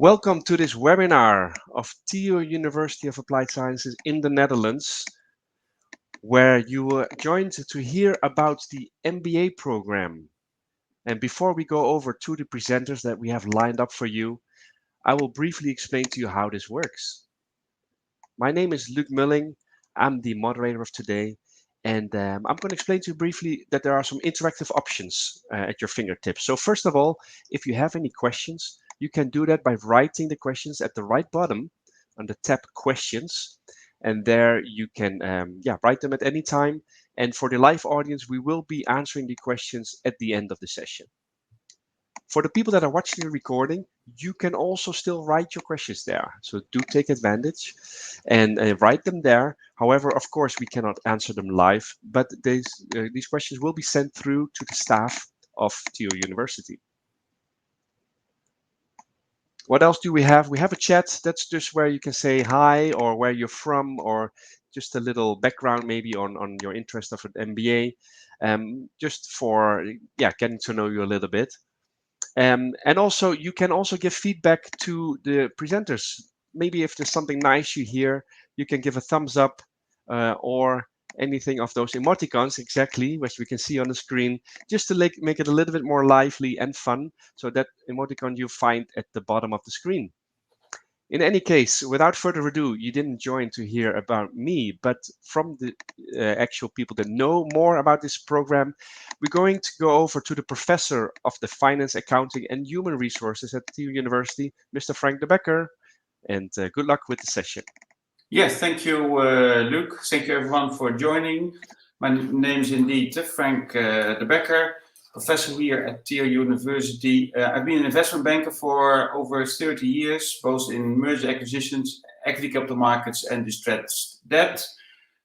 Welcome to this webinar of TU University of Applied Sciences in the Netherlands, where you are joined to hear about the MBA program. And before we go over to the presenters that we have lined up for you, I will briefly explain to you how this works. My name is Luc Mulling. I'm the moderator of today, and I'm going to explain to you briefly that there are some interactive options at your fingertips. So first of all, if you have any questions, you can do that by writing the questions at the right bottom on the tab Questions. And there you can write them at any time. And for the live audience, we will be answering the questions at the end of the session. For the people that are watching the recording, you can also still write your questions there. So do take advantage and write them there. However, of course, we cannot answer them live, but these questions will be sent through to the staff of TU University. What else do we have? We have a chat. That's just where you can say hi or where you're from or just a little background maybe on your interest of an MBA, just for getting to know you a little bit. And also, you can also give feedback to the presenters. Maybe if there's something nice you hear, you can give a thumbs up or anything of those emoticons, exactly, which we can see on the screen, just to make it a little bit more lively and fun. So that emoticon you find at the bottom of the screen. In any case, without further ado, you didn't join to hear about me, but from the actual people that know more about this program, we're going to go over to the professor of the Finance, Accounting and Human Resources at TU University, Mr. Frank de Becker, and good luck with the session. Yes, thank you, Luc. Thank you, everyone, for joining. My name is indeed Frank de Becker, professor here at TU University. I've been an investment banker for over 30 years, both in merger acquisitions, equity capital markets, and distressed debt.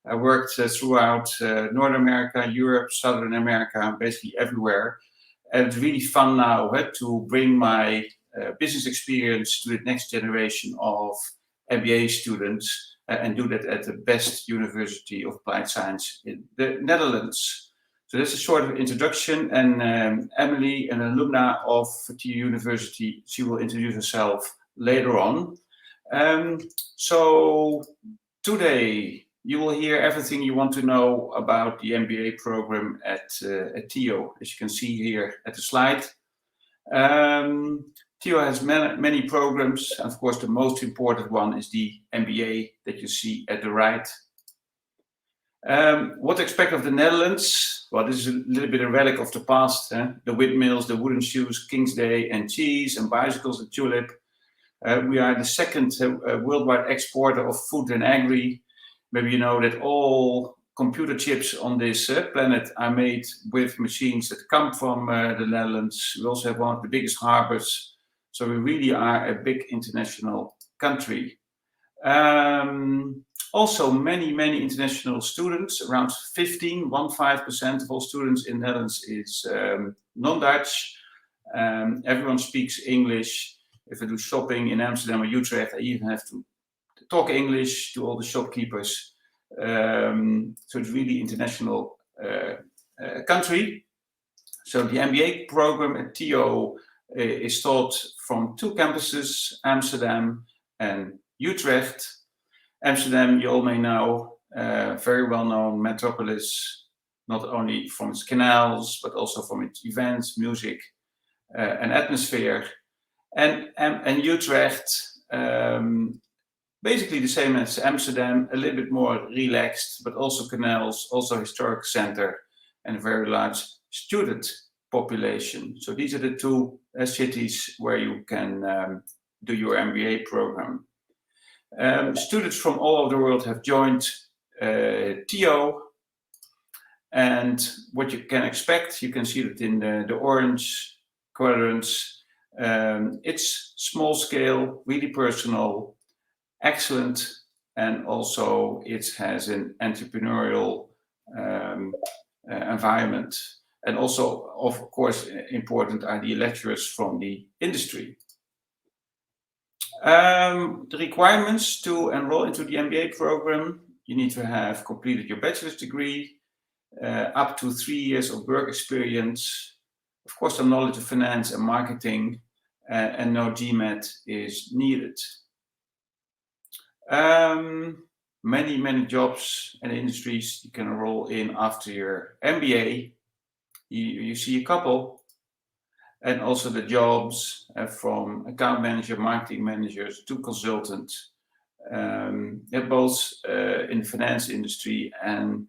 I worked throughout North America, Europe, Southern America, basically everywhere. And it's really fun now to bring my business experience to the next generation of MBA students and do that at the best university of applied science in the Netherlands. So that's a sort of introduction, and Emily, an alumna of TU University, she will introduce herself later on. So today you will hear everything you want to know about the MBA program at TU, as you can see here at the slide. TU has many programs. Of course, the most important one is the MBA that you see at the right. What to expect of the Netherlands? Well, this is a little bit a relic of the past. The windmills, the wooden shoes, King's Day, and cheese, and bicycles, and tulip. We are the second worldwide exporter of food and agri. Maybe you know that all computer chips on this planet are made with machines that come from the Netherlands. We also have one of the biggest harbors. So we really are a big international country. Also, many international students, around 15% of all students in the Netherlands is non-Dutch. Everyone speaks English. If I do shopping in Amsterdam or Utrecht, I even have to talk English to all the shopkeepers. So it's really international country. So the MBA program at TU is taught from two campuses, Amsterdam and Utrecht. Amsterdam, you all may know, very well-known metropolis, not only from its canals, but also from its events, music, and atmosphere. And Utrecht, basically the same as Amsterdam, a little bit more relaxed, but also canals, also historic center, and a very large student population. So these are the two cities where you can do your MBA program. Students from all over the world have joined TU, and what you can expect, you can see that in the orange quadrants. It's small scale, really personal, excellent, and also it has an entrepreneurial environment. And also, of course, important are the lecturers from the industry. The requirements to enroll into the MBA program: you need to have completed your bachelor's degree, up to 3 years of work experience, of course, some knowledge of finance and marketing, and no GMAT is needed. Many jobs and industries you can enroll in after your MBA. You see a couple, and also the jobs from account manager, marketing managers to consultant, both in the finance industry and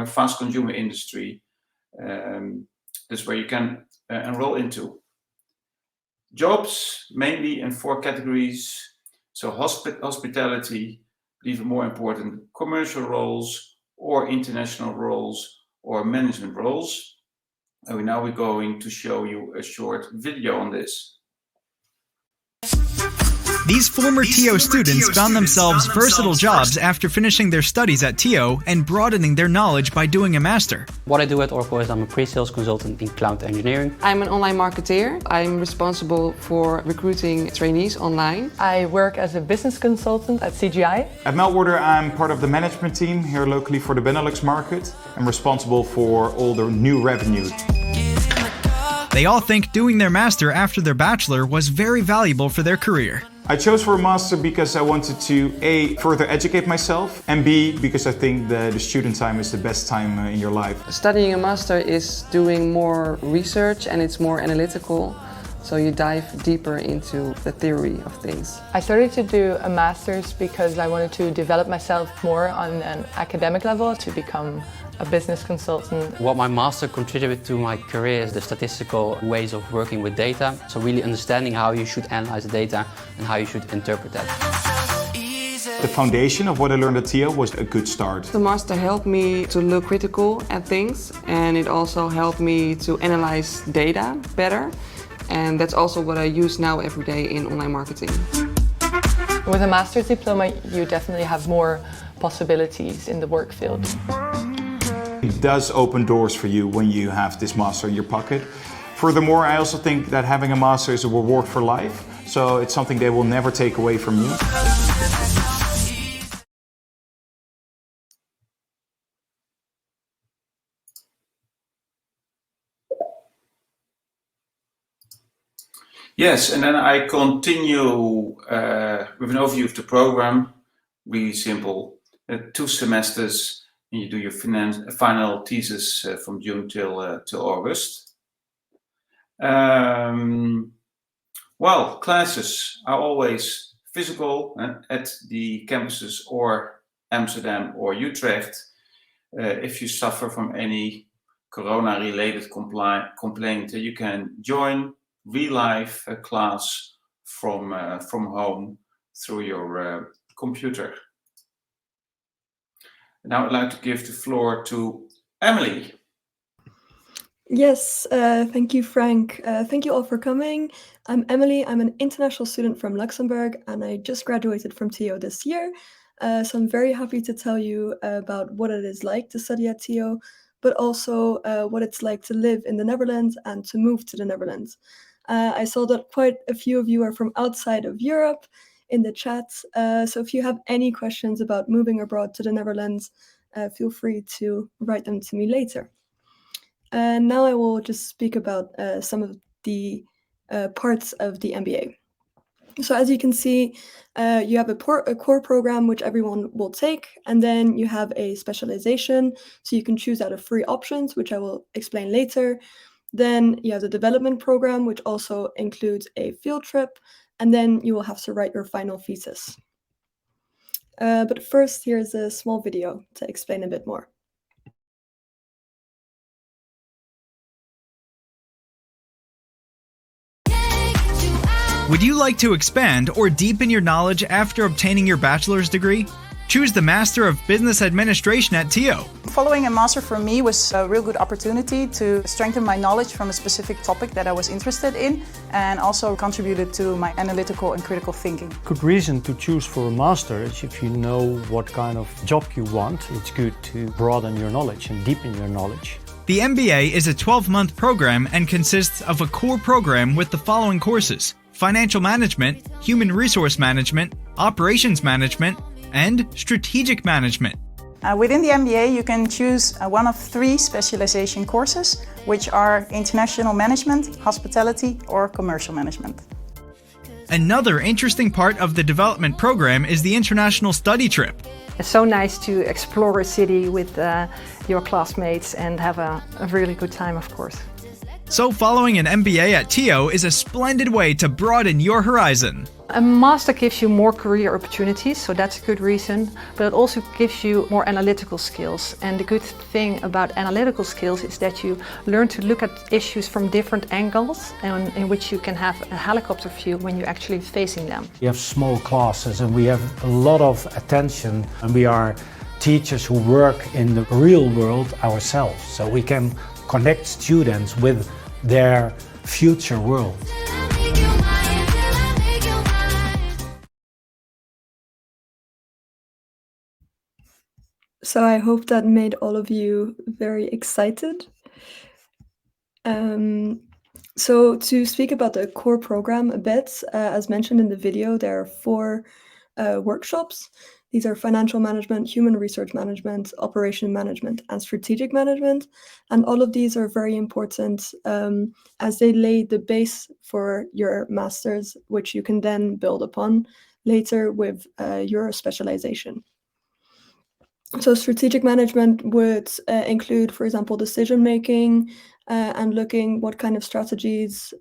fast consumer industry. That's where you can enroll into. Jobs mainly in 4 categories. So hospitality, but even more important, commercial roles or international roles or management roles. And now we're going to show you a short video on this. These former TO students found themselves versatile jobs after finishing their studies at TO and broadening their knowledge by doing a master. What I do at Oracle is I'm a pre-sales consultant in cloud engineering. I'm an online marketeer. I'm responsible for recruiting trainees online. I work as a business consultant at CGI. At Meltwater, I'm part of the management team here locally for the Benelux market. I'm responsible for all the new revenue. They all think doing their master after their bachelor was very valuable for their career. I chose for a master because I wanted to A, further educate myself, and B, because I think that the student time is the best time in your life. Studying a master is doing more research and it's more analytical. So you dive deeper into the theory of things. I started to do a master's because I wanted to develop myself more on an academic level to become a business consultant. What my master contributed to my career is the statistical ways of working with data. So really understanding how you should analyze the data and how you should interpret that. The foundation of what I learned at TO was a good start. The master helped me to look critical at things, and it also helped me to analyze data better. And that's also what I use now every day in online marketing. With a master's diploma, you definitely have more possibilities in the work field. It does open doors for you when you have this master in your pocket. Furthermore, I also think that having a master is a reward for life, so it's something they will never take away from you. Yes, and then I continue with an overview of the program. Really simple. 2 semesters, and you do your final thesis from June till August. Well, classes are always physical at the campuses or Amsterdam or Utrecht. If you suffer from any corona-related complaint, you can join real life class from home through your computer. Now I'd like to give the floor to Emily. Yes, thank you, Frank. Thank you all for coming. I'm Emily. I'm an international student from Luxembourg, and I just graduated from TO this year. So I'm very happy to tell you about what it is like to study at TO, but also what it's like to live in the Netherlands and to move to the Netherlands. I saw that quite a few of you are from outside of Europe in the chat. So if you have any questions about moving abroad to the Netherlands, feel free to write them to me later. Now I will just speak about some of the parts of the MBA. So as you can see, you have a core program which everyone will take, and then you have a specialization, so you can choose out of 3 options, which I will explain later. Then you have the development program, which also includes a field trip, and then you will have to write your final thesis. But first, here's a small video to explain a bit more. Would you like to expand or deepen your knowledge after obtaining your bachelor's degree? Choose the Master of Business Administration at TO. Following a master for me was a real good opportunity to strengthen my knowledge from a specific topic that I was interested in, and also contributed to my analytical and critical thinking. Good reason to choose for a master is if you know what kind of job you want. It's good to broaden your knowledge and deepen your knowledge. The MBA is a 12-month program and consists of a core program with the following courses: Financial Management, Human Resource Management, Operations Management, and Strategic Management. Within the MBA, you can choose one of 3 specialization courses, which are International Management, Hospitality, or Commercial Management. Another interesting part of the development program is the international study trip. It's so nice to explore a city with your classmates and have a really good time, of course. So following an MBA at TIO is a splendid way to broaden your horizon. A master gives you more career opportunities, so that's a good reason, but it also gives you more analytical skills. And the good thing about analytical skills is that you learn to look at issues from different angles, and in which you can have a helicopter view when you're actually facing them. We have small classes and we have a lot of attention, and we are teachers who work in the real world ourselves, so we can connect students with their future world. So I hope that made all of you very excited. So to speak about the core program a bit, as mentioned in the video, there are 4 workshops. These are financial management, human resource management, operation management, and strategic management. And all of these are very important as they lay the base for your master's, which you can then build upon later with your specialization. So strategic management would include, for example, decision making and looking what kind of strategies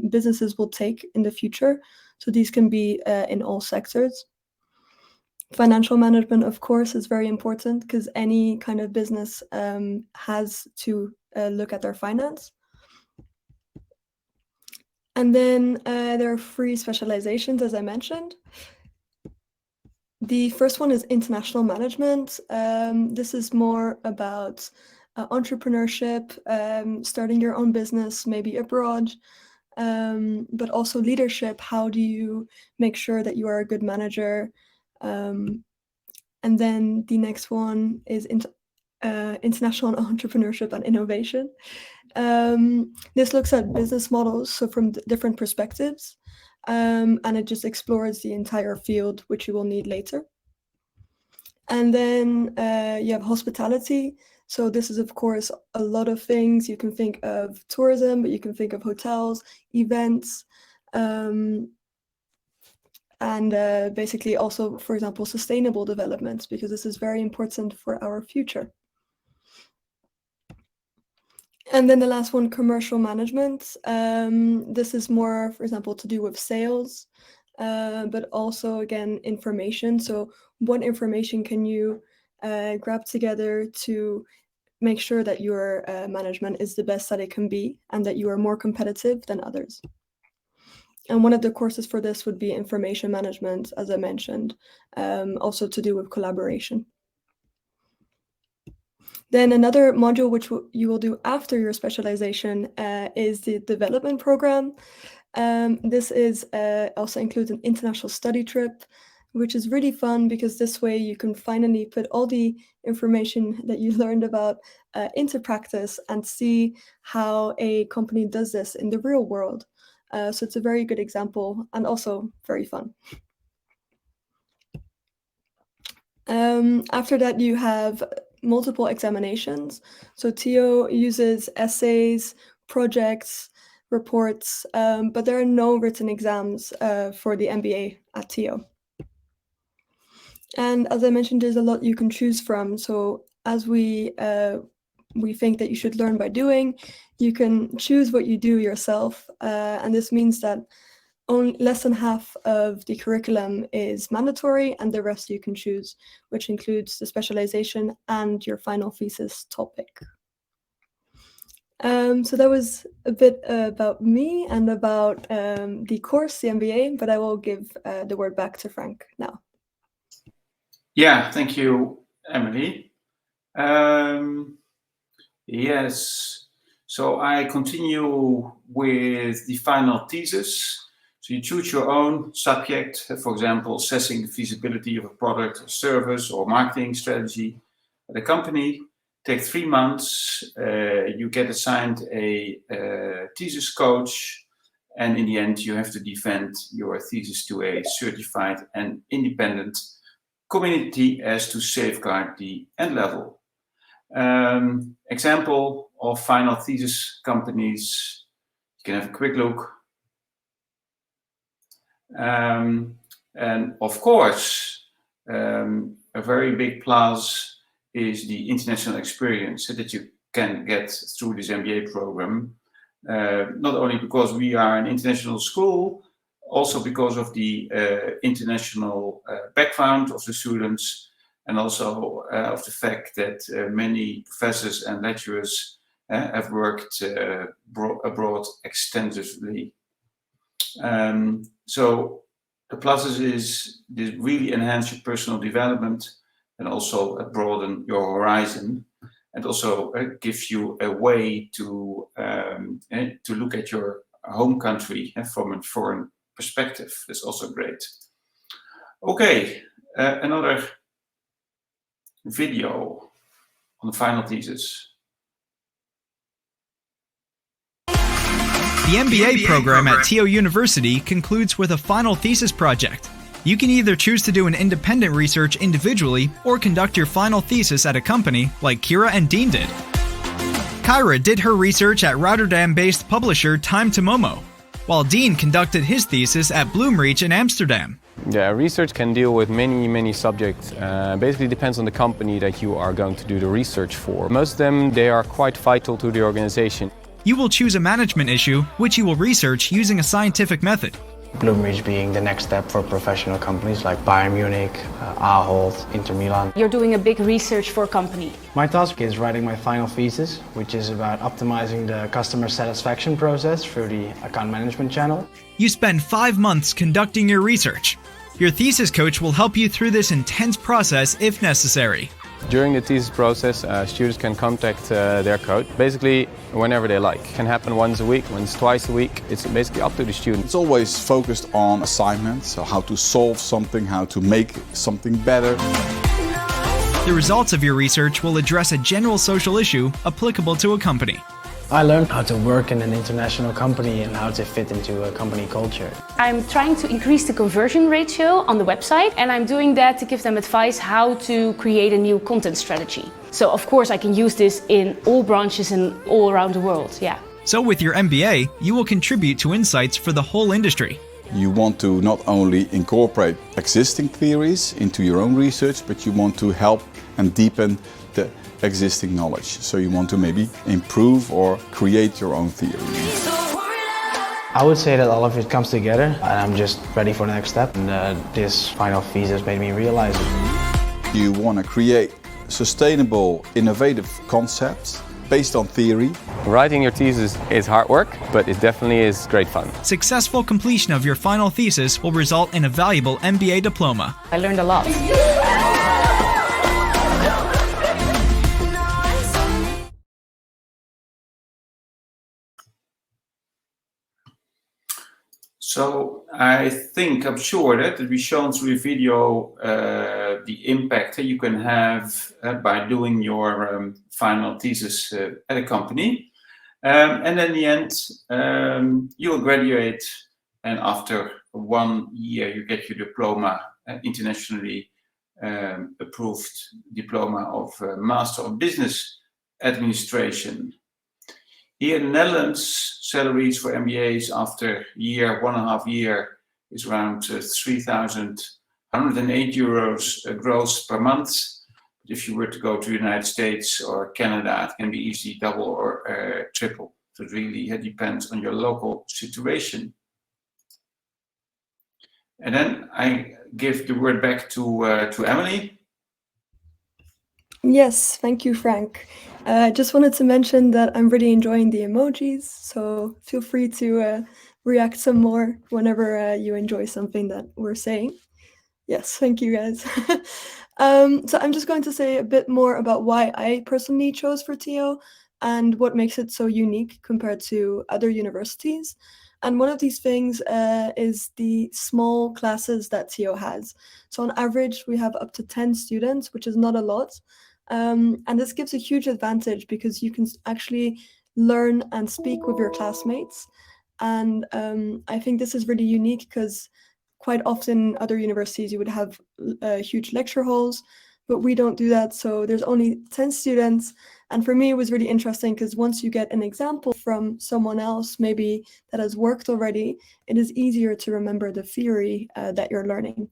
businesses will take in the future. So these can be in all sectors. Financial management, of course, is very important because any kind of business has to look at their finance. And then there are 3 specializations, as I mentioned. The first one is international management. This is more about entrepreneurship, starting your own business, maybe abroad, but also leadership. How do you make sure that you are a good manager? And then the next one is international entrepreneurship and innovation. This looks at business models, so from different perspectives. And it just explores the entire field, which you will need later. And then you have hospitality. So this is, of course, a lot of things. You can think of tourism, but you can think of hotels, events, and basically also, for example, sustainable development, because this is very important for our future. And then the last one, commercial management. This is more, for example, to do with sales, but also, again, information. So what information can you grab together to make sure that your management is the best that it can be and that you are more competitive than others? And one of the courses for this would be information management, as I mentioned, also to do with collaboration. Then another module which you will do after your specialization is the development program. This is also includes an international study trip, which is really fun because this way you can finally put all the information that you learned about into practice and see how a company does this in the real world. So it's a very good example and also very fun. After that, you have multiple examinations. So TIO uses essays, projects, reports, but there are no written exams for the MBA at TIO. And as I mentioned, there's a lot you can choose from. So as we think that you should learn by doing, you can choose what you do yourself. And this means that only less than half of the curriculum is mandatory and the rest you can choose, which includes the specialization and your final thesis topic. So that was a bit about me and about the course, the MBA, but I will give the word back to Frank now. Yeah, thank you, Emily. Yes, so I continue with the final thesis. So you choose your own subject, for example, assessing the feasibility of a product or service or marketing strategy at a company. Take 3 months, you get assigned a thesis coach, and in the end you have to defend your thesis to a certified and independent community as to safeguard the end level. Example of final thesis companies, you can have a quick look. And of course, a very big plus is the international experience that you can get through this MBA program. Not only because we are an international school, also because of the international background of the students, and also of the fact that many professors and lecturers have worked abroad extensively. So the pluses is this really enhance your personal development and also broaden your horizon, and also gives you a way to look at your home country from a foreign perspective. That's also great. Okay, another video on the final thesis. The MBA program at TO University concludes with a final thesis project. You can either choose to do an independent research individually or conduct your final thesis at a company like Kira and Dean did. Kyra did her research at Rotterdam-based publisher Time to Momo, while Dean conducted his thesis at Bloomreach in Amsterdam. Yeah, research can deal with many subjects. Basically depends on the company that you are going to do the research for. Most of them, they are quite vital to the organization. You will choose a management issue, which you will research using a scientific method. Bloomreach being the next step for professional companies like Bayern Munich, Ahold, Inter Milan. You're doing a big research for a company. My task is writing my final thesis, which is about optimizing the customer satisfaction process through the account management channel. You spend 5 months conducting your research. Your thesis coach will help you through this intense process if necessary. During the thesis process, students can contact their coach basically whenever they like. It can happen once a week, once twice a week. It's basically up to the student. It's always focused on assignments, so how to solve something, how to make something better. The results of your research will address a general social issue applicable to a company. I learned how to work in an international company and how to fit into a company culture. I'm trying to increase the conversion ratio on the website, and I'm doing that to give them advice how to create a new content strategy. So of course I can use this in all branches and all around the world, yeah. So with your MBA, you will contribute to insights for the whole industry. You want to not only incorporate existing theories into your own research, but you want to help and deepen the existing knowledge. So you want to maybe improve or create your own theory. I would say that all of it comes together and I'm just ready for the next step. And this final thesis made me realize it. You want to create sustainable, innovative concepts based on theory. Writing your thesis is hard work, but it definitely is great fun. Successful completion of your final thesis will result in a valuable MBA diploma. I learned a lot. So I'm sure that we've shown through the video the impact that you can have by doing your final thesis at a company. And in the end, you will graduate, and after 1 year you get your diploma, internationally approved diploma of Master of Business Administration. Here in the Netherlands, salaries for MBAs after 1.5 years is around 3,108 euros gross per month. But if you were to go to the United States or Canada, it can be easily double or triple. So it really depends on your local situation. And then I give the word back to Emily. Yes, thank you, Frank. I just wanted to mention that I'm really enjoying the emojis, so feel free to react some more whenever you enjoy something that we're saying. Yes, thank you guys. So I'm just going to say a bit more about why I personally chose for TO and what makes it so unique compared to other universities. And one of these things is the small classes that TO has. So on average, we have up to 10 students, which is not a lot. And this gives a huge advantage because you can actually learn and speak with your classmates. And I think this is really unique because quite often in other universities you would have huge lecture halls, but we don't do that. So there's only 10 students And for me, it was really interesting because once you get an example from someone else, maybe that has worked already, it is easier to remember the theory that you're learning.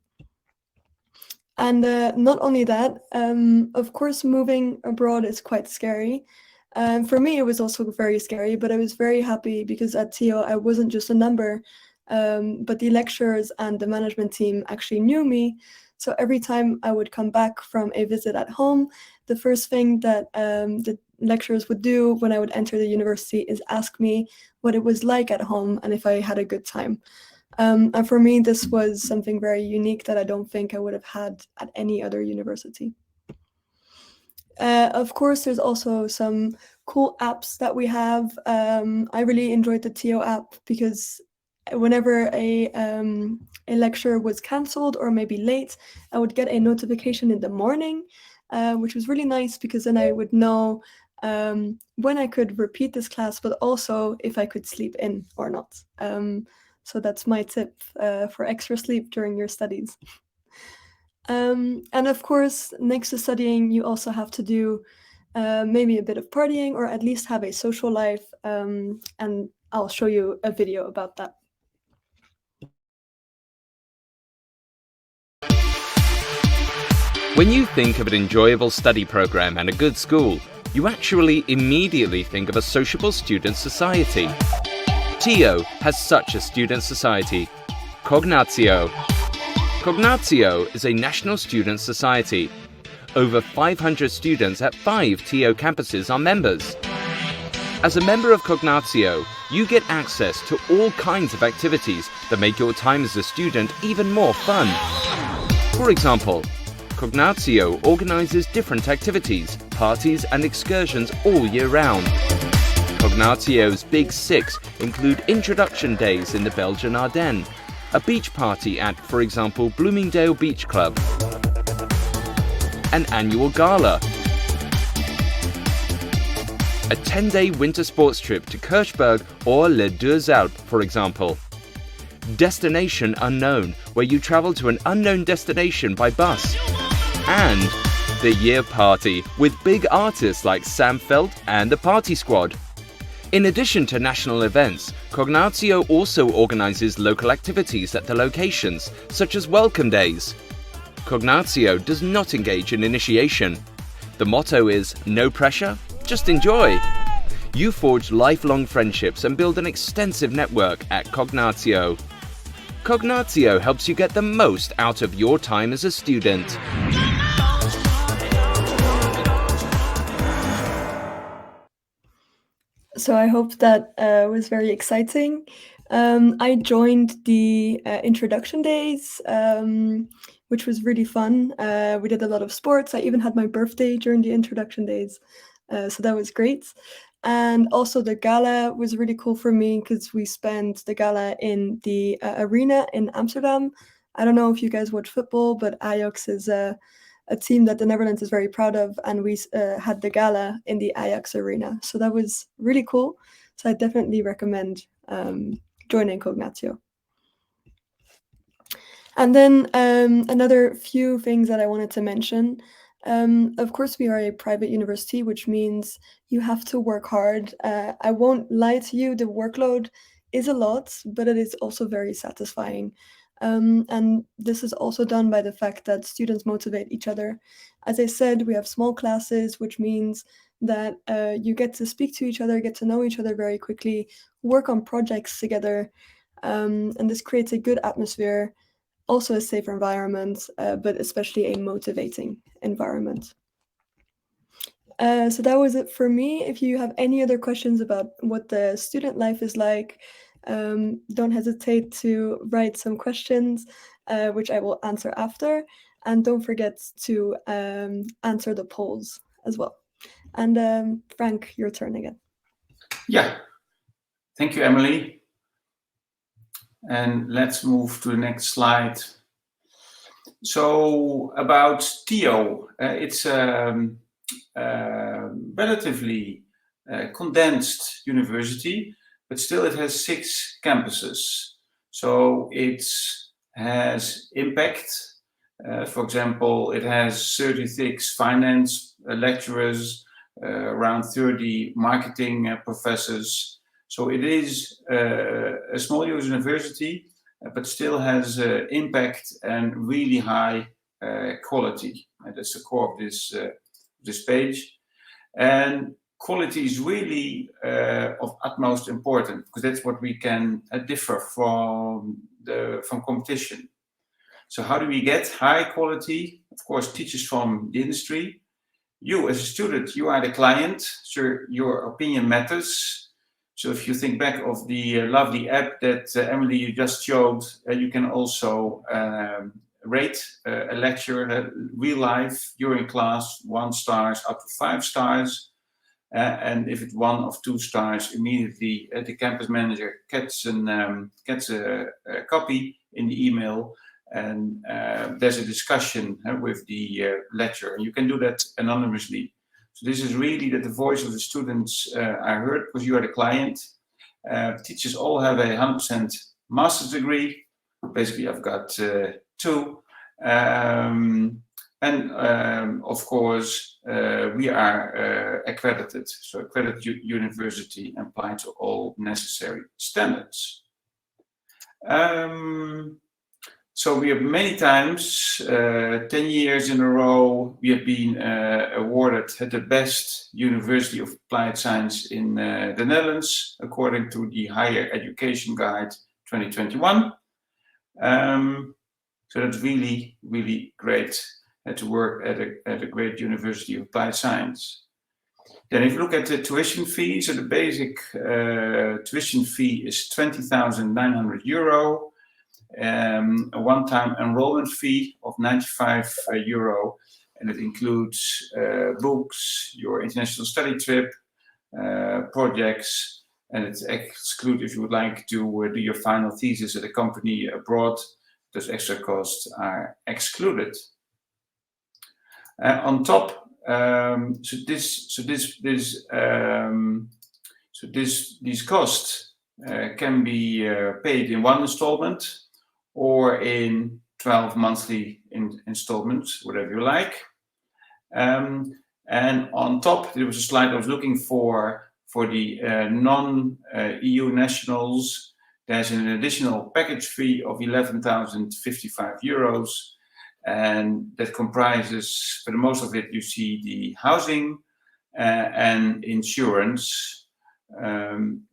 And not only that, of course, moving abroad is quite scary. For me, it was also very scary, but I was very happy because at TO, I wasn't just a number, but the lecturers and the management team actually knew me. So every time I would come back from a visit at home, the first thing that the lecturers would do when I would enter the university is ask me what it was like at home and if I had a good time. And for me, this was something very unique that I don't think I would have had at any other university. Of course, there's also some cool apps that we have. I really enjoyed the TO app because whenever a lecture was cancelled or maybe late, I would get a notification in the morning, which was really nice because then I would know when I could repeat this class, but also if I could sleep in or not. So that's my tip for extra sleep during your studies. And of course, next to studying, you also have to do maybe a bit of partying or at least have a social life. And I'll show you a video about that. When you think of an enjoyable study program and a good school, you actually immediately think of a sociable student society. TO has such a student society, Cognatio. Cognatio is a national student society. Over 500 students at 5 TO campuses are members. As a member of Cognatio, you get access to all kinds of activities that make your time as a student even more fun. For example, Cognatio organizes different activities, parties and excursions all year round. Cognatio's Big Six include introduction days in the Belgian Ardennes, a beach party at, for example, Bloomingdale Beach Club, an annual gala, a 10-day winter sports trip to Kirchberg or Les Deux Alpes, for example. Destination Unknown, where you travel to an unknown destination by bus. And the Year Party, with big artists like Sam Felt and the Party Squad. In addition to national events, Cognatio also organizes local activities at the locations, such as welcome days. Cognatio does not engage in initiation. The motto is no pressure, just enjoy. You forge lifelong friendships and build an extensive network at Cognatio. Cognatio helps you get the most out of your time as a student. So I hope that was very exciting. I joined the introduction days, which was really fun. We did a lot of sports. I even had my birthday during the introduction days. So that was great. And also the gala was really cool for me because we spent the gala in the arena in Amsterdam. I don't know if you guys watch football, but Ajax is a team that the Netherlands is very proud of, and we had the gala in the Ajax arena. So that was really cool. So I definitely recommend joining Cognatio. And then another few things that I wanted to mention. Of course, we are a private university, which means you have to work hard. I won't lie to you, the workload is a lot, but it is also very satisfying. And this is also done by the fact that students motivate each other. As I said, we have small classes, which means that you get to speak to each other, get to know each other very quickly, work on projects together, and this creates a good atmosphere, also a safer environment, but especially a motivating environment. So that was it for me. If you have any other questions about what the student life is like, don't hesitate to write some questions, which I will answer after. And don't forget to answer the polls as well. And Frank, your turn again. Yeah, thank you, Emily. And let's move to the next slide. So about TO, it's a relatively condensed university, but still it has 6 campuses. So it has impact. For example, it has 36 finance lecturers, around 30 marketing professors. So it is a small university, but still has impact and really high quality. And that's the core of this page. And quality is really of utmost importance, because that's what we can differ from competition. So how do we get high quality? Of course, teachers from the industry. You as a student, you are the client, so your opinion matters. So if you think back of the lovely app that Emily you just showed, you can also rate a lecture real life during class, 1 star up to 5 stars. And if it's 1 or 2 stars, immediately the campus manager gets a copy in the email, and there's a discussion with the lecturer. You can do that anonymously. So this is really that the voice of the students are heard, because you are the client. Teachers all have a 100% master's degree. Basically, I've got 2. Of course, we are accredited, so accredited university applied to all necessary standards. So we have many times, 10 years in a row, we have been awarded the best University of Applied Science in the Netherlands, according to the Higher Education Guide 2021. So that's really, really great to work at a great University of Applied Science. Then if you look at the tuition fee, so the basic tuition fee is €20,900, a one-time enrollment fee of €95, and it includes books, your international study trip, projects, and it excludes if you would like to do your final thesis at a company abroad. Those extra costs are excluded. On top, these costs can be paid in 1 installment or in 12 monthly installments, whatever you like. And on top, there was a slide I was looking for the non-EU nationals. There's an additional package fee of €11,055. And that comprises, for the most of it, you see the housing and insurance. And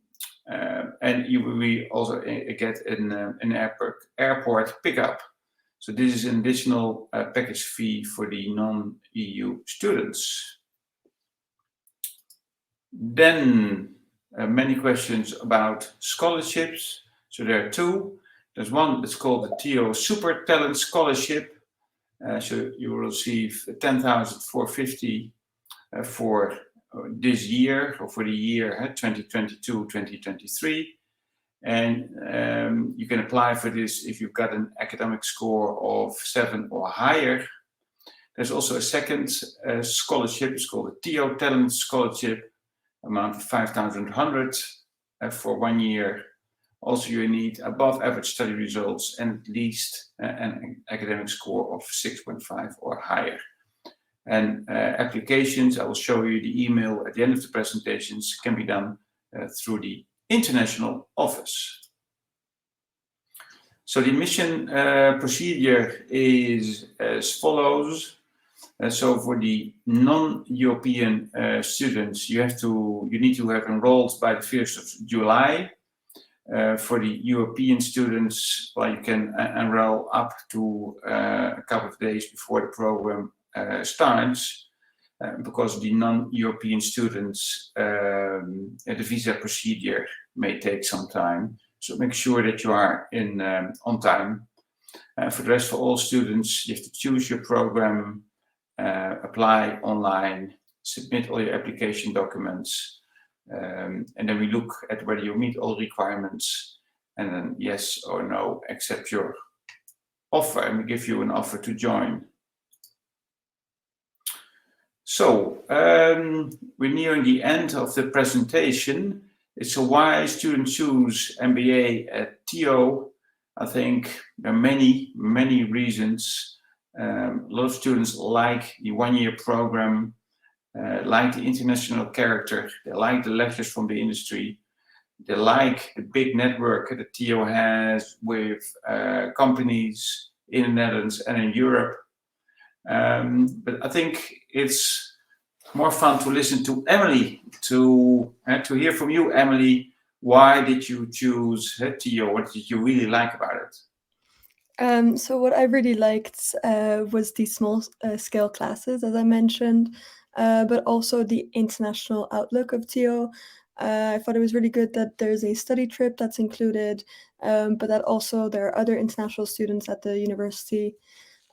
we also get an airport pickup. So this is an additional package fee for the non-EU students. Then many questions about scholarships. So there are 2. There's one that's called the TO Super Talent Scholarship. So you will receive $10,450 for this year, or for the year 2022-2023. And you can apply for this if you've got an academic score of 7 or higher. There's also a second scholarship. It's called the TO Talent Scholarship, amount of $5,100 for 1 year. Also, you need above average study results and at least an academic score of 6.5 or higher. And applications, I will show you the email at the end of the presentations, can be done through the international office. So the admission procedure is as follows. So for the non-European students, you need to have enrolled by the 1st of July. For the European students, well, you can enroll up to a couple of days before the program starts, because the non-European students, the visa procedure may take some time. So make sure that you are on time. For the rest, for all students, you have to choose your program, apply online, submit all your application documents. And then we look at whether you meet all requirements, and then yes or no, accept your offer, and we give you an offer to join. So we're nearing the end of the presentation. It's why students choose MBA at TO. I think there are many, many reasons. A lot of students like the 1-year program. like the international character, they like the lectures from the industry, they like the big network that TO has with companies in the Netherlands and in Europe. But I think it's more fun to listen to Emily, to hear from you, Emily. Why did you choose TO? What did you really like about it? So what I really liked was the small scale classes, as I mentioned, but also the international outlook of TO. I thought it was really good that there's a study trip that's included, but that also there are other international students at the university.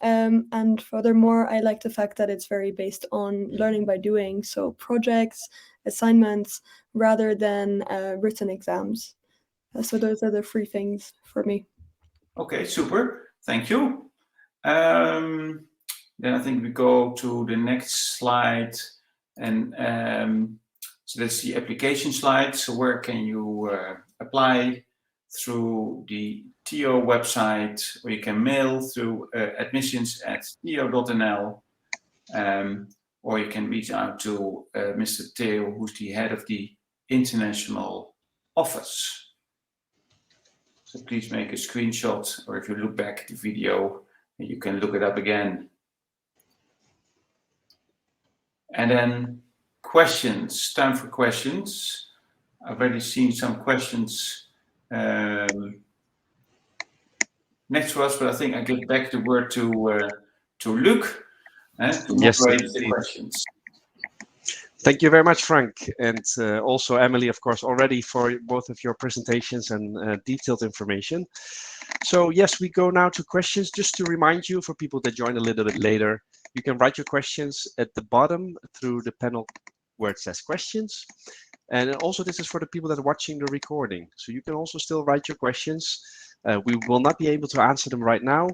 And furthermore, I like the fact that it's very based on learning by doing, so projects, assignments, rather than written exams. So those are the three things for me. Okay, super. Thank you. Then I think we go to the next slide. And so that's the application slide. So where can you apply? Through the TO website, or you can mail through admissions@to.nl, or you can reach out to Mr. Theo, who's the head of the international office. So please make a screenshot, or if you look back at the video, you can look it up again. And then questions, time for questions. I've already seen some questions next to us, but I think I give back the word to Luc to moderate the questions. Thank you very much, Frank, and also Emily, of course, already for both of your presentations and detailed information. So yes, we go now to questions. Just to remind you, for people that join a little bit later, you can write your questions at the bottom through the panel where it says questions. And also this is for the people that are watching the recording. So you can also still write your questions. We will not be able to answer them right now,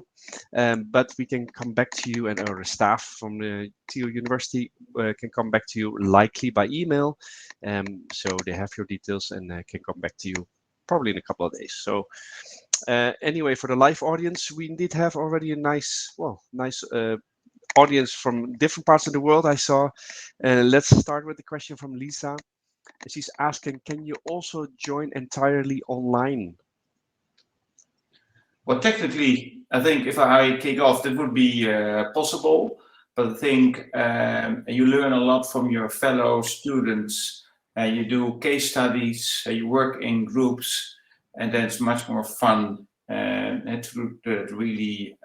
but we can come back to you, and our staff from the TU University can come back to you likely by email. So they have your details and can come back to you probably in a couple of days. So anyway, for the live audience, we indeed have already a nice audience from different parts of the world I saw. Let's start with the question from Lisa. She's asking, can you also join entirely online? Well, technically, I think if I kick off, that would be possible. But I think you learn a lot from your fellow students. You do case studies, you work in groups, and then it's much more fun to really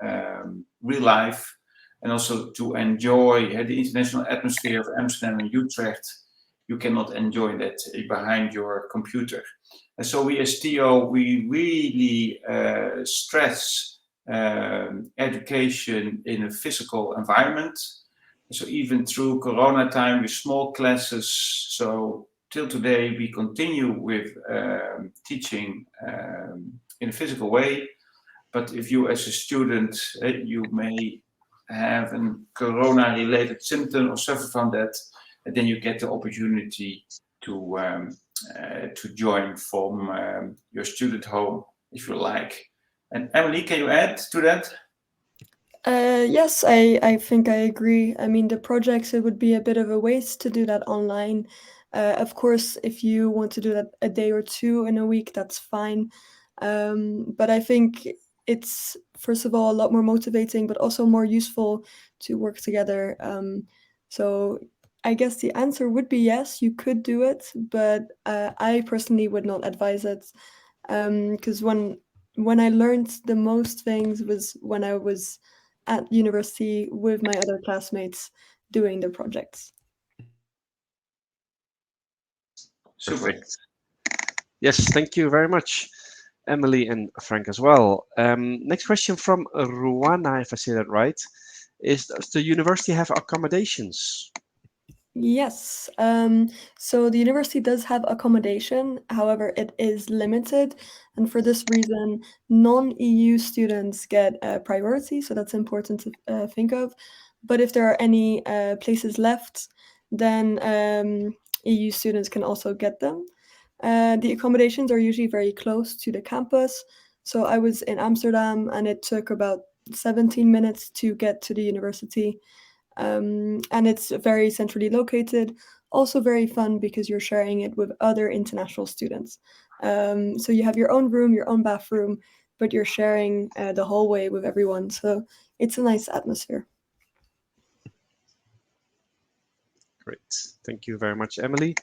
real life, and also to enjoy the international atmosphere of Amsterdam and Utrecht. You cannot enjoy that behind your computer. And so we as TO, we really stress education in a physical environment. So even through Corona time with small classes, so till today we continue with teaching in a physical way. But if you as a student, you may have a Corona-related symptom or suffer from that, and then you get the opportunity to join from your student home, if you like. And Emily, can you add to that? Yes, I think I agree. I mean, the projects, it would be a bit of a waste to do that online. Of course, if you want to do that a day or two in a week, that's fine. But I think it's, first of all, a lot more motivating, but also more useful to work together. So I guess the answer would be yes, you could do it, but I personally would not advise it, because when I learned the most things was when I was at university with my other classmates doing the projects. Perfect. Yes, thank you very much, Emily and Frank as well. Next question from Ruana, if I say that right, is, does the university have accommodations? Yes, so the university does have accommodation, however, it is limited, and for this reason, non-EU students get priority, so that's important to think of. But if there are any places left, then EU students can also get them. The accommodations are usually very close to the campus, so I was in Amsterdam, and it took about 17 minutes to get to the university. And it's very centrally located. Also very fun because you're sharing it with other international students. So you have your own room, your own bathroom, but you're sharing the hallway with everyone. So it's a nice atmosphere. Great. Thank you very much, Emily.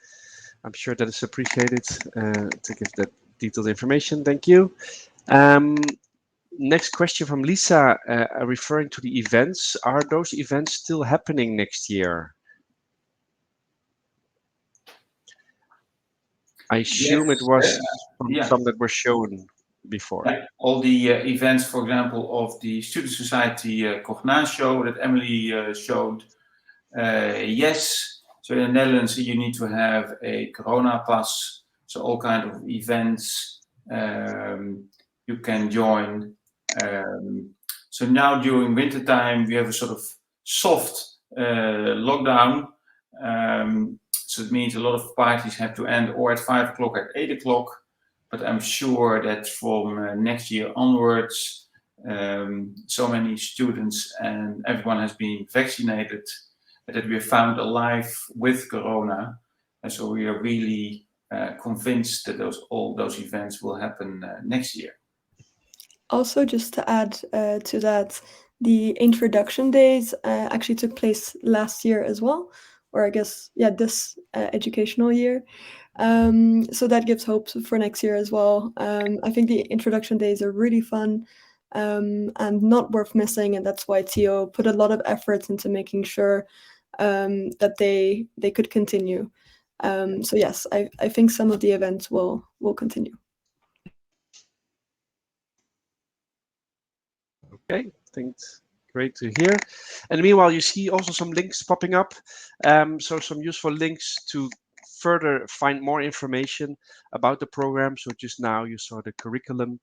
I'm sure that is appreciated to give that detailed information. Thank you. Next question from Lisa, referring to the events. Are those events still happening next year? I assume Yes, it was yeah. some that were shown before. Yeah, all the events, for example, of the Student Society Cognatio that Emily showed. Yes, so in the Netherlands you need to have a Corona pass, so all kind of events you can join. So now during winter time we have a sort of soft lockdown. So it means a lot of parties have to end or at 5 o'clock, at 8 o'clock. But I'm sure that from next year onwards, so many students and everyone has been vaccinated that we are found alive with Corona. And so we are really convinced that all those events will happen next year. Also, just to add to that, the introduction days actually took place last year as well, or I guess, yeah, this educational year. So that gives hope for next year as well. I think the introduction days are really fun and not worth missing, and that's why TO put a lot of effort into making sure that they could continue. So yes, I think some of the events will continue. Okay, thanks. Great to hear. And meanwhile, you see also some links popping up. So some useful links to further find more information about the program. So just now you saw the curriculum.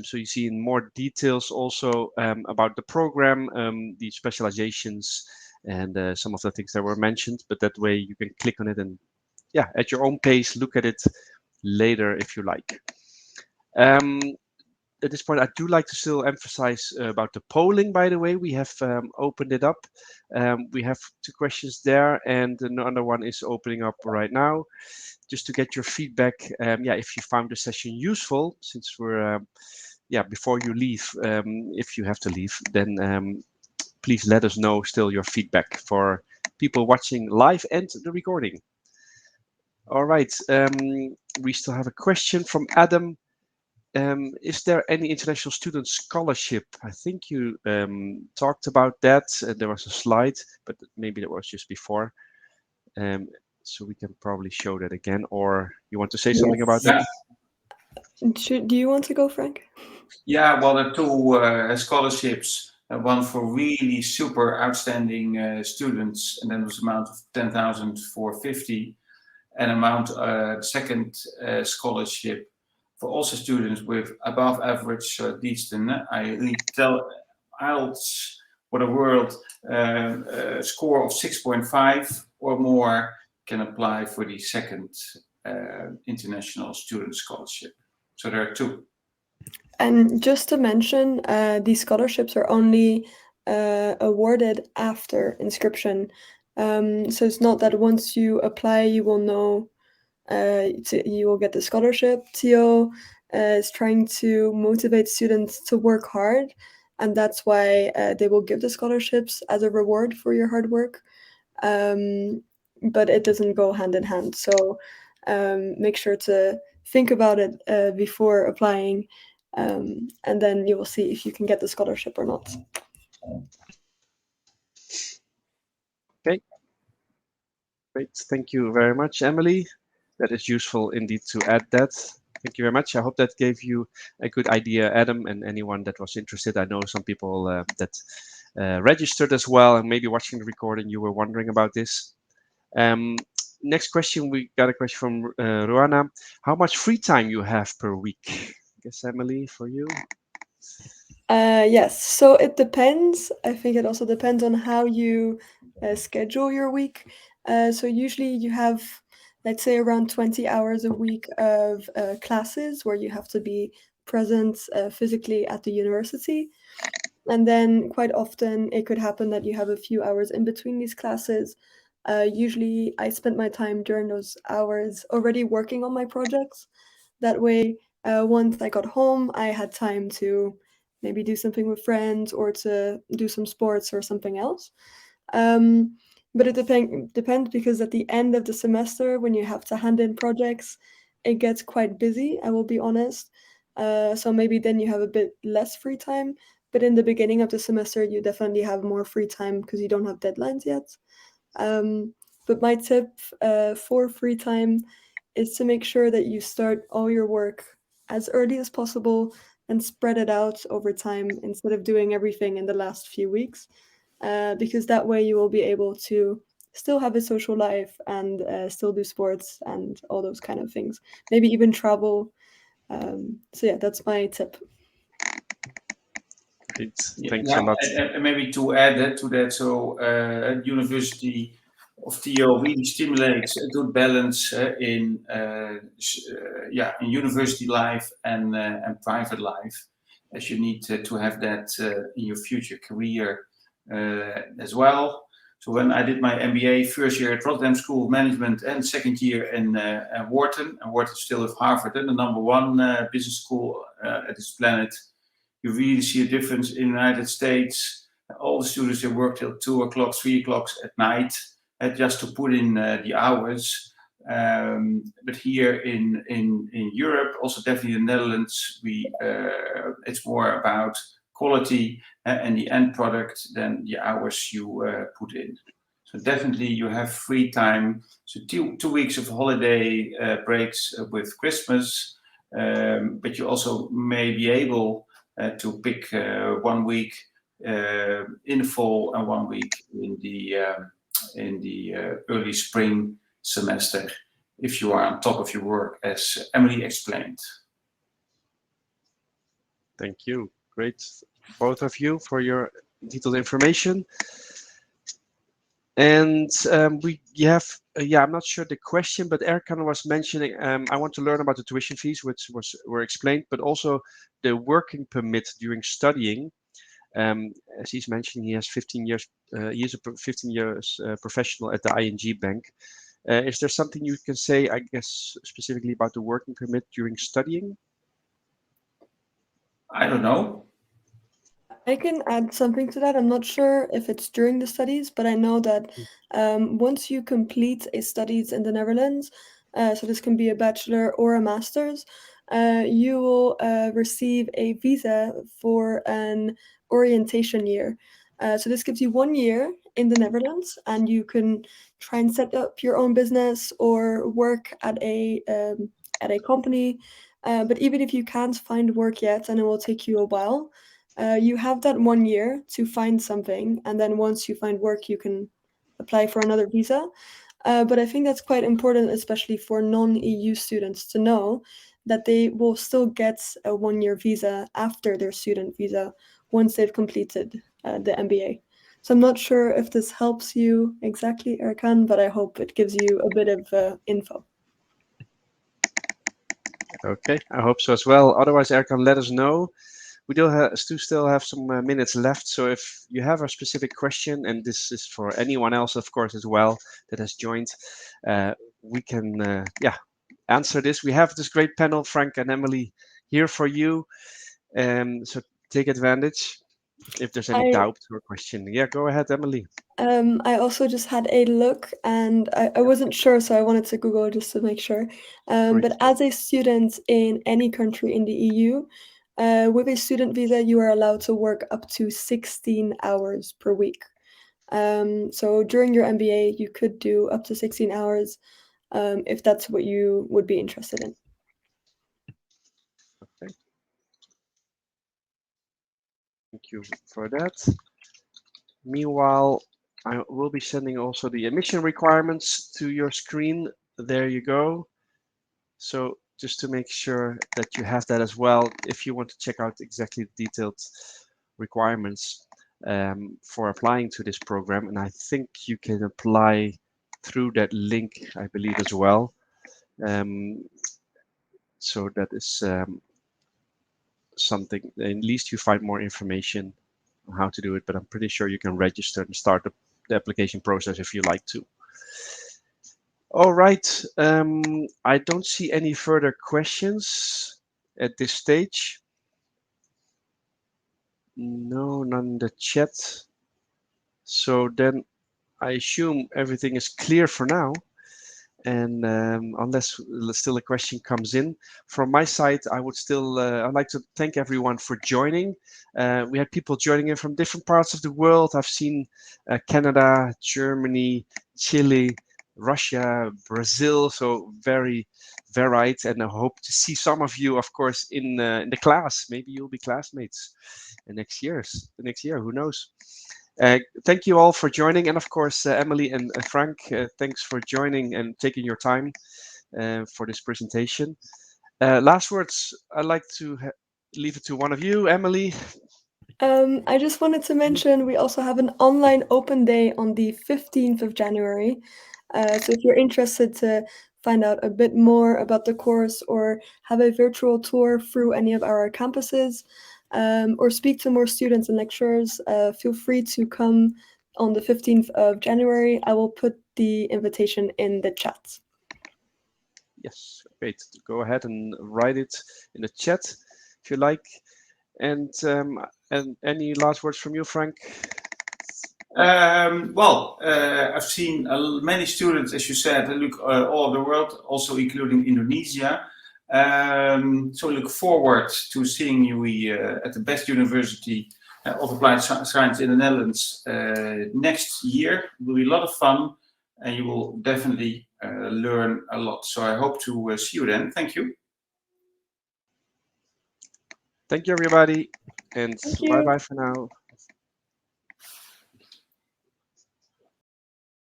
So you see in more details also about the program, the specializations, and some of the things that were mentioned. But that way you can click on it and, yeah, at your own pace, look at it later if you like. At this point, I do like to still emphasize about the polling, by the way. We have opened it up. We have 2 questions there, and another one is opening up right now. Just to get your feedback, yeah, if you found the session useful, since we're, yeah, before you leave, if you have to leave, then please let us know still your feedback for people watching live and the recording. All right, we still have a question from Adam. Is there any international student scholarship? I think you talked about that. There was a slide, but maybe that was just before. So we can probably show that again, or you want to say something about that? Do you want to go, Frank? Yeah, well, there are 2 scholarships. One for really super outstanding students, and then was amount of 10,000 for 50, and amount second scholarship for also students with above average diensten. I tell IELTS for the world score of 6.5 or more can apply for the second international student scholarship. So there are 2. And just to mention, these scholarships are only awarded after inscription. So it's not that once you apply, you will know you will get the scholarship. TO is trying to motivate students to work hard, and that's why they will give the scholarships as a reward for your hard work. But it doesn't go hand in hand. So make sure to think about it before applying, and then you will see if you can get the scholarship or not. Okay. Great. Thank you very much, Emily. That is useful indeed to add that. Thank you very much. I hope that gave you a good idea, Adam, and anyone that was interested. I know some people that registered as well, and maybe watching the recording, you were wondering about this. Next question, we got a question from Ruana. How much free time you have per week? I guess, Emily, for you? Yes, so it depends. I think it also depends on how you schedule your week. So usually you have, let's say, around 20 hours a week of classes where you have to be present physically at the university. And then quite often it could happen that you have a few hours in between these classes. Usually I spent my time during those hours already working on my projects. That way, once I got home, I had time to maybe do something with friends or to do some sports or something else. But it depends because at the end of the semester, when you have to hand in projects, it gets quite busy, I will be honest. So maybe then you have a bit less free time. But in the beginning of the semester, you definitely have more free time because you don't have deadlines yet. But my tip for free time is to make sure that you start all your work as early as possible and spread it out over time instead of doing everything in the last few weeks. Because that way you will be able to still have a social life and still do sports and all those kind of things. Maybe even travel. So yeah, that's my tip. Great. Thanks a lot. And maybe to add to that, so University of TO really stimulates a good balance in university life and private life, as you need to have that in your future career as well. So when I did my MBA, first year at Rotterdam School of Management and second year in Wharton, and Wharton still with Harvard, and the number one business school at this planet, you really see a difference in the United States. All the students, they work till 2 o'clock, 3 o'clock at night, just to put in the hours. But here in Europe, also definitely in the Netherlands, it's more about quality and the end product than the hours you put in. So definitely you have free time. So 2 weeks of holiday breaks with Christmas, but you also may be able to pick 1 week in the fall and 1 week in the early spring semester, if you are on top of your work, as Emily explained. Thank you. Great, both of you, for your detailed information. And I'm not sure the question, but Erkan was mentioning, I want to learn about the tuition fees, which were explained, but also the working permit during studying. As he's mentioning, he has 15 years. He is a 15 years professional at the ING Bank. Is there something you can say, I guess, specifically about the working permit during studying? I don't know. I can add something to that. I'm not sure if it's during the studies, but I know that once you complete a studies in the Netherlands, so this can be a bachelor or a master's, you will receive a visa for an orientation year. So this gives you 1 year in the Netherlands, and you can try and set up your own business or work at a company. But even if you can't find work yet, and it will take you a while, you have that 1 year to find something, and then once you find work, you can apply for another visa. But I think that's quite important, especially for non-EU students, to know that they will still get a 1-year visa after their student visa once they've completed the MBA. So I'm not sure if this helps you exactly, Erkan, but I hope it gives you a bit of info. Okay, I hope so as well. Otherwise, Erkan, let us know. We do still have some minutes left, so if you have a specific question, and this is for anyone else, of course, as well, that has joined, we can answer this. We have this great panel, Frank and Emily, here for you. So take advantage if there's any doubt or question. Yeah, go ahead, Emily. I also just had a look, and I wasn't sure, so I wanted to Google just to make sure. But as a student in any country in the EU, with a student visa, you are allowed to work up to 16 hours per week. So during your MBA, you could do up to 16 hours if that's what you would be interested in. Okay. Thank you for that. Meanwhile, I will be sending also the admission requirements to your screen. There you go. So just to make sure that you have that as well, if you want to check out exactly the detailed requirements for applying to this program. And I think you can apply through that link, I believe, as well. So that is something, at least you find more information how to do it, but I'm pretty sure you can register and start the application process if you like to. All right, I don't see any further questions at this stage. No, none in the chat. So then I assume everything is clear for now. And unless still a question comes in from my side, I would still I'd like to thank everyone for joining. We had people joining in from different parts of the world. I've seen Canada, Germany, Chile, Russia, Brazil, so very varied. And I hope to see some of you, of course, in the class. Maybe you'll be classmates next year. Who knows? Thank you all for joining, and of course, Emily and Frank, thanks for joining and taking your time for this presentation. Last words, I'd like to leave it to one of you, Emily. I just wanted to mention we also have an online open day on the 15th of January. So if you're interested to find out a bit more about the course or have a virtual tour through any of our campuses, or speak to more students and lecturers, feel free to come on the 15th of January. I will put the invitation in the chat. Yes, great. Go ahead and write it in the chat if you like. And any last words from you, Frank? I've seen many students, as you said, look all over the world, also including Indonesia. So we look forward to seeing you at the best university of applied science in the Netherlands next year. It will be a lot of fun, and you will definitely learn a lot. So I hope to see you then. Thank you. Thank you, everybody, and Thank you. bye-bye for now.